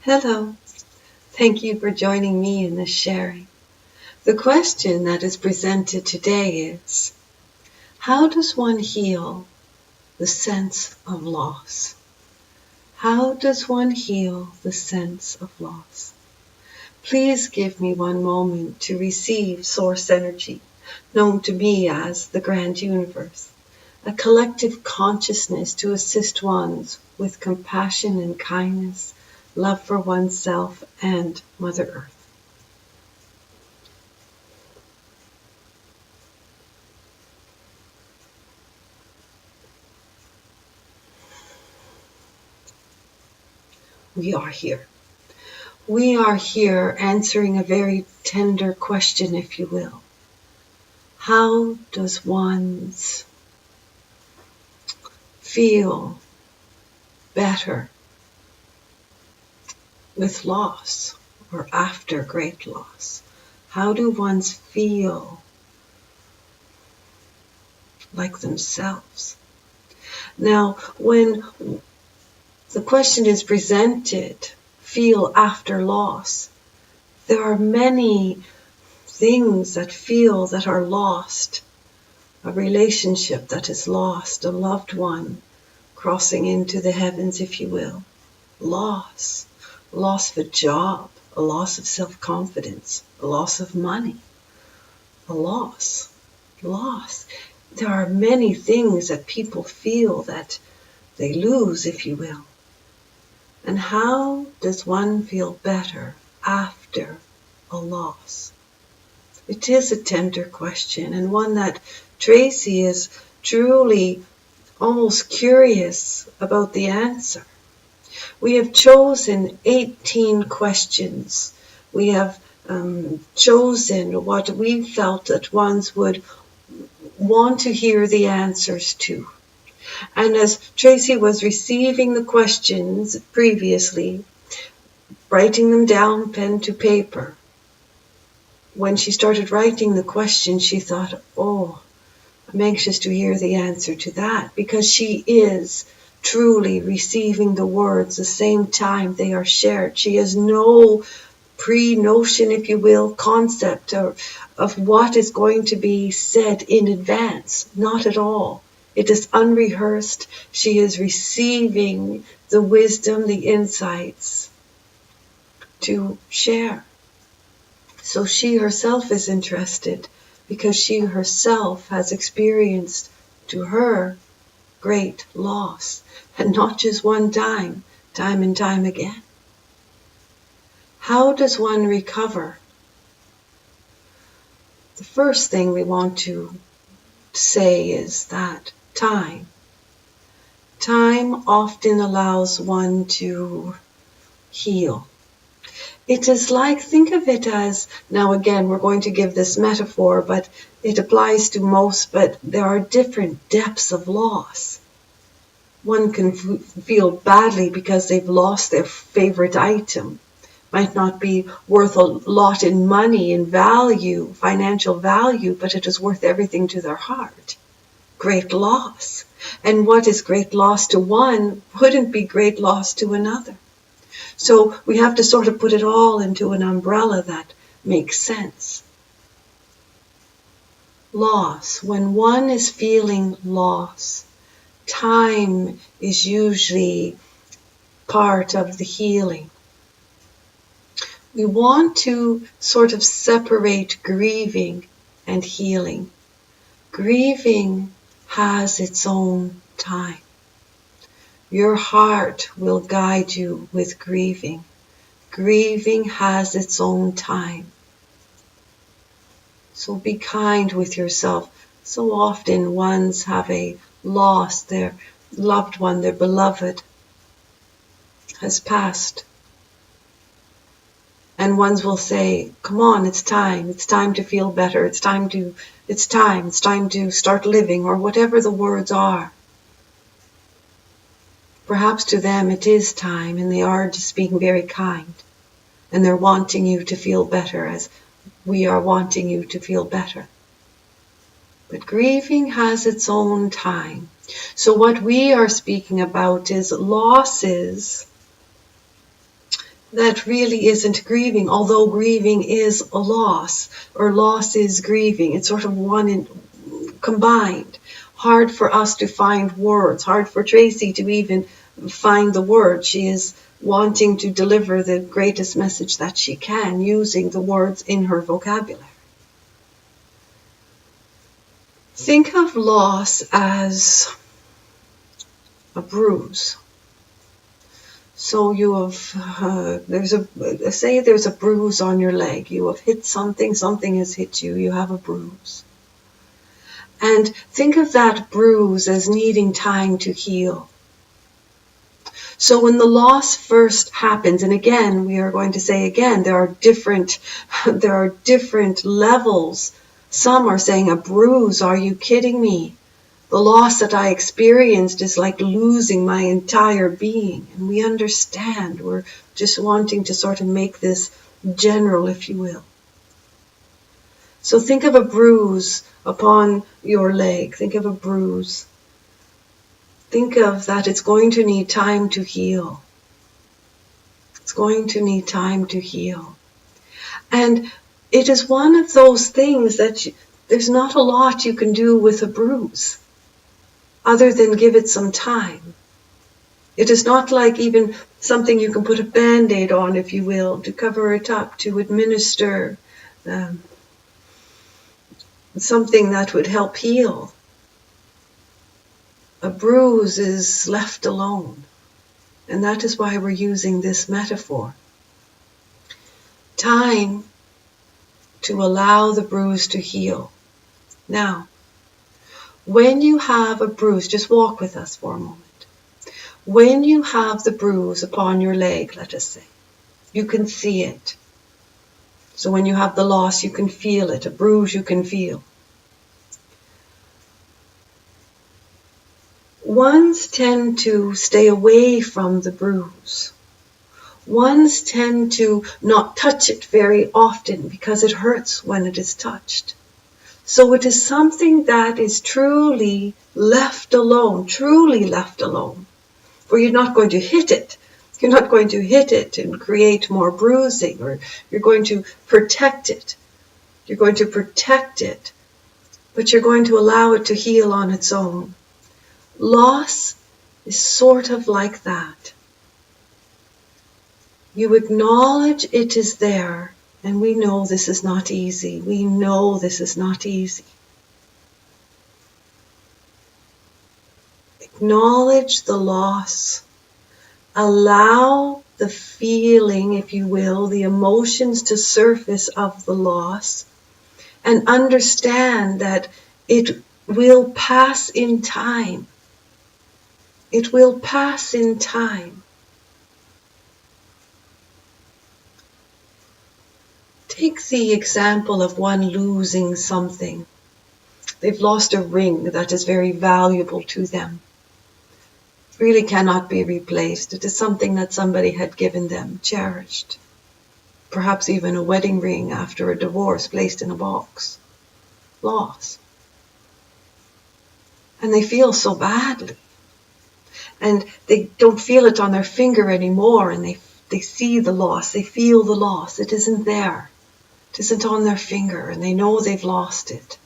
Hello, thank you for joining me in this sharing. The question that is presented today is, how does one heal the sense of loss? How does one heal the sense of loss? Please give me one moment to receive source energy, known to me as the grand universe, a collective consciousness to assist ones with compassion and kindness, love for oneself and Mother Earth. We are here. We are here answering a very tender question, if you will. How does one feel better with loss or after great loss? How do ones feel like themselves? Now, when the question is presented, feel after loss, there are many things that are lost. A relationship that is lost, a loved one crossing into the heavens, if you will. Loss of a job, a loss of self-confidence, a loss of money, a loss. There are many things that people feel that they lose, if you will. And how does one feel better after a loss? It is a tender question, and one that Tracy is truly almost curious about the answer. We have chosen 18 questions. We have chosen what we felt that ones would want to hear the answers to. And as Tracy was receiving the questions previously, writing them down pen to paper, when she started writing the question, she thought, oh, I'm anxious to hear the answer to that, because she is truly receiving the words the same time they are shared. She has no pre-notion, if you will, concept of what is going to be said in advance. Not at all. It is unrehearsed. She is receiving the wisdom, the insights to share. So she herself is interested because she herself has experienced to her great loss, and not just one time and time again. How does one recover? The first thing we want to say is that time often allows one to heal. It is like, think of it as, now again, we're going to give this metaphor, but it applies to most, but there are different depths of loss. One can feel badly because they've lost their favorite item. Might not be worth a lot in money, in value, financial value, but it is worth everything to their heart. Great loss. And what is great loss to one wouldn't be great loss to another. So we have to sort of put it all into an umbrella that makes sense. Loss. When one is feeling loss, time is usually part of the healing. We want to sort of separate grieving and healing. Grieving has its own time. Your heart will guide you with grieving. Grieving has its own time. So be kind with yourself. So often ones have a loss, their loved one, their beloved has passed. And ones will say, come on, it's time to feel better, it's time to start living, or whatever the words are. Perhaps to them it is time, and they are just being very kind. And they're wanting you to feel better as we are wanting you to feel better. But grieving has its own time. So what we are speaking about is losses that really isn't grieving, although grieving is a loss, or loss is grieving. It's sort of one in, combined. Hard for us to find words, hard for Tracy to even find the word. She is wanting to deliver the greatest message that she can using the words in her vocabulary. Think of loss as a bruise. So you have, say there's a bruise on your leg. You have hit something, something has hit you, you have a bruise. And think of that bruise as needing time to heal. So when the loss first happens, and again, we are going to say again, there are different levels. Some are saying a bruise, are you kidding me? The loss that I experienced is like losing my entire being. And we understand. We're just wanting to sort of make this general, if you will. So think of a bruise upon your leg. Think of a bruise. Think of that it's going to need time to heal. It's going to need time to heal. And it is one of those things that there's not a lot you can do with a bruise, other than give it some time. It is not like even something you can put a Band-Aid on, if you will, to cover it up, to administer something that would help heal. A bruise is left alone. And that is why we're using this metaphor. Time to allow the bruise to heal. Now, when you have a bruise, just walk with us for a moment. When you have the bruise upon your leg, let us say, you can see it. So when you have the loss, you can feel it. A bruise you can feel. Ones tend to stay away from the bruise. Ones tend to not touch it very often because it hurts when it is touched. So it is something that is truly left alone, where you're not going to hit it. You're not going to hit it and create more bruising, or you're going to protect it. You're going to protect it, but you're going to allow it to heal on its own. Loss is sort of like that. You acknowledge it is there, and we know this is not easy. We know this is not easy. Acknowledge the loss. Allow the feeling, if you will, the emotions to surface of the loss, and understand that it will pass in time. It will pass in time. Take the example of one losing something. They've lost a ring that is very valuable to them. It really cannot be replaced. It is something that somebody had given them, cherished. Perhaps even a wedding ring after a divorce placed in a box. Loss. And they feel so badly. And they don't feel it on their finger anymore, and they see the loss, they feel the loss. It isn't there. It isn't on their finger, and they know they've lost it.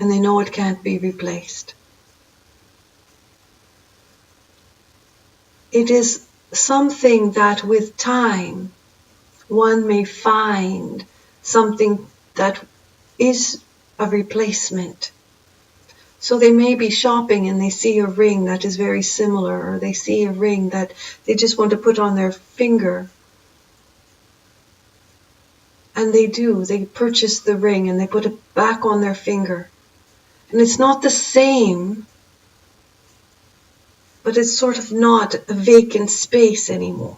And they know it can't be replaced. It is something that with time, one may find something that is a replacement. So they may be shopping and they see a ring that is very similar, or they see a ring that they just want to put on their finger. And they do. They purchase the ring and they put it back on their finger. And it's not the same, but it's sort of not a vacant space anymore.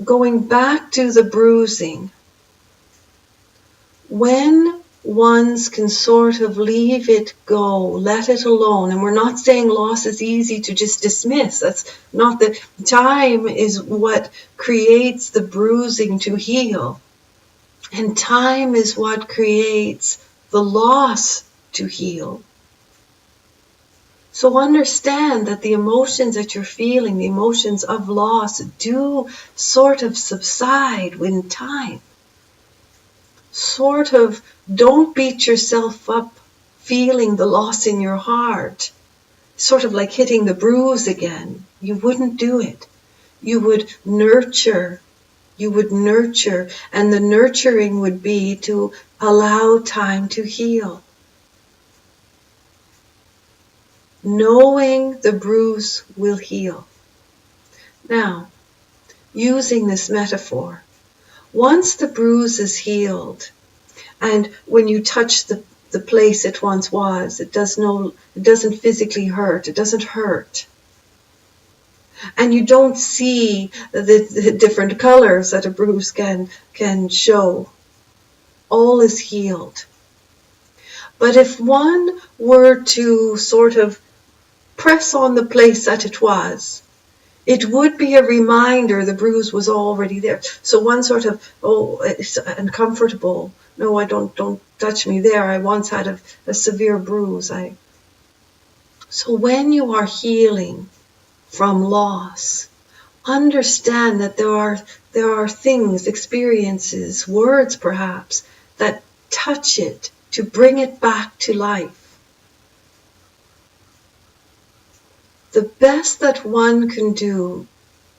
Going back to the bruising, when ones can sort of leave it go, let it alone, and we're not saying loss is easy to just dismiss. That's not the time is what creates the bruising to heal. And time is what creates the loss to heal. So understand that the emotions that you're feeling, the emotions of loss, do sort of subside in time. Sort of don't beat yourself up feeling the loss in your heart. Sort of like hitting the bruise again. You wouldn't do it. You would nurture. You would nurture. And the nurturing would be to allow time to heal. Knowing the bruise will heal. Now, using this metaphor, once the bruise is healed, and when you touch the place it once was, it doesn't physically hurt, it doesn't hurt. And you don't see the different colors that a bruise can show. All is healed. But if one were to sort of press on the place that it was, it would be a reminder the bruise was already there. So one sort of, it's uncomfortable. No, I don't touch me there. I once had a severe bruise. So when you are healing from loss, understand that there are things, experiences, words perhaps, that touch it to bring it back to life. The best that one can do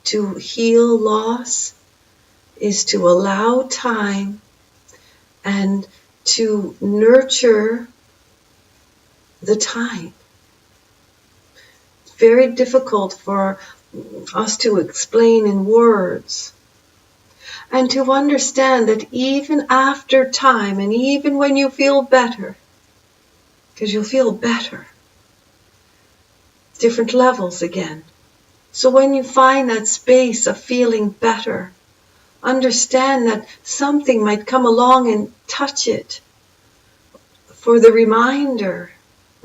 to heal loss is to allow time and to nurture the time. It's very difficult for us to explain in words. And to understand that even after time, and even when you feel better, because you'll feel better, different levels again. So when you find that space of feeling better, understand that something might come along and touch it for the reminder,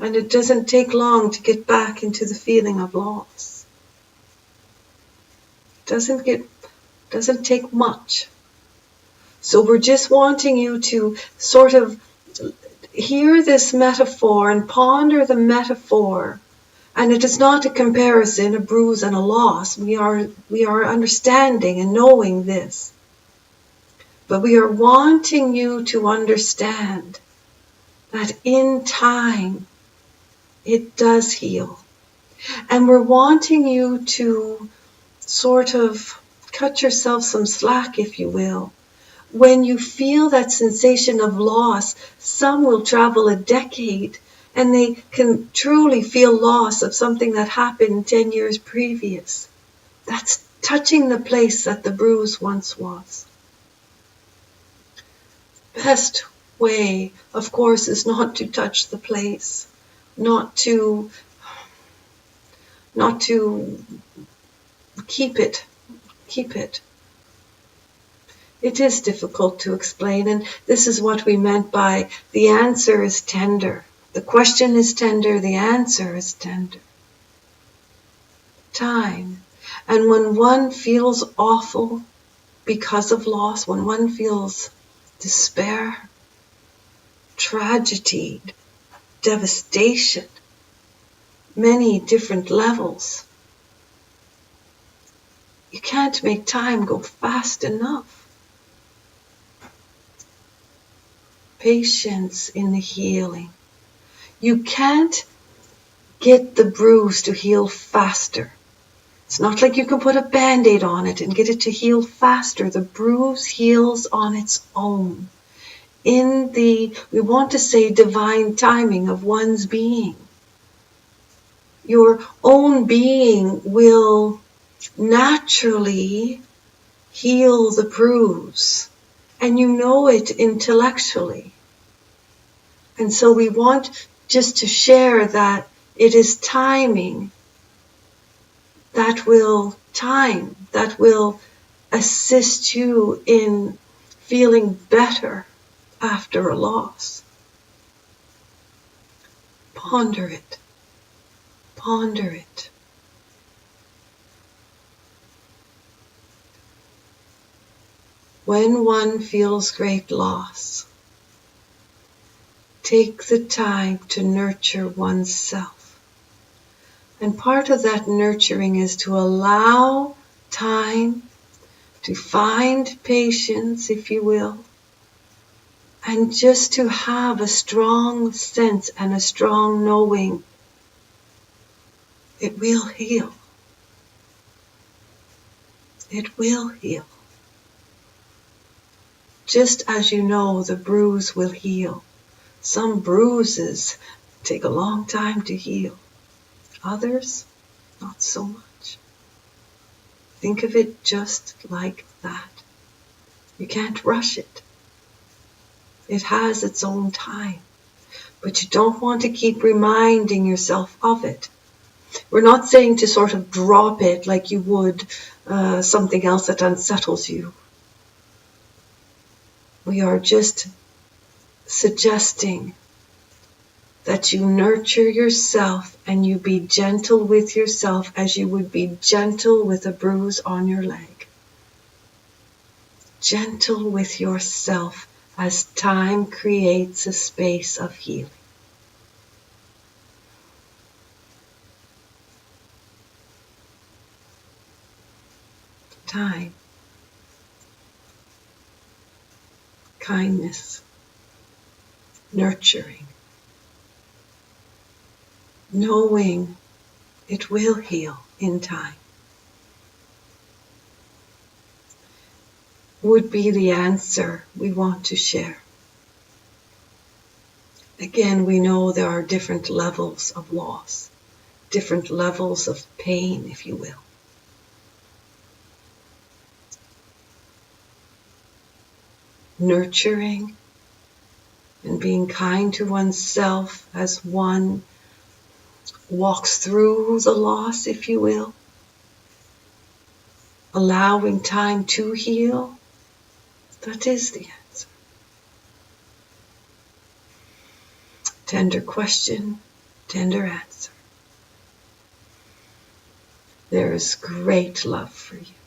and it doesn't take long to get back into the feeling of loss. It doesn't take much. So we're just wanting you to sort of hear this metaphor and ponder the metaphor. And it is not a comparison, a bruise and a loss. We are understanding and knowing this. But we are wanting you to understand that in time, it does heal. And we're wanting you to sort of cut yourself some slack, if you will. When you feel that sensation of loss, some will travel a decade and they can truly feel loss of something that happened 10 years previous. That's touching the place that the bruise once was. Best way, of course, is not to touch the place, not to keep it. It is difficult to explain, and this is what we meant by the answer is tender. The question is tender, the answer is tender. Time. And when one feels awful because of loss, when one feels despair, tragedy, devastation, many different levels, you can't make time go fast enough. Patience in the healing. You can't get the bruise to heal faster. It's not like you can put a Band-Aid on it and get it to heal faster. The bruise heals on its own. In the, we want to say, divine timing of one's being. Your own being will naturally heal the bruise. And you know it intellectually. And so we want just to share that it is timing that will assist you in feeling better after a loss. Ponder it. Ponder it. When one feels great loss, take the time to nurture oneself. And part of that nurturing is to allow time, to find patience, if you will, and just to have a strong sense and a strong knowing it will heal. It will heal. Just as you know the bruise will heal. Some bruises take a long time to heal. Others, not so much. Think of it just like that. You can't rush it. It has its own time. But you don't want to keep reminding yourself of it. We're not saying to sort of drop it like you would something else that unsettles you. We are just suggesting that you nurture yourself and you be gentle with yourself as you would be gentle with a bruise on your leg. Gentle with yourself as time creates a space of healing. Time, kindness, nurturing, knowing it will heal in time, would be the answer we want to share. Again, we know there are different levels of loss, different levels of pain, if you will. Nurturing and being kind to oneself as one walks through the loss, if you will. Allowing time to heal, that is the answer. Tender question, tender answer. There is great love for you.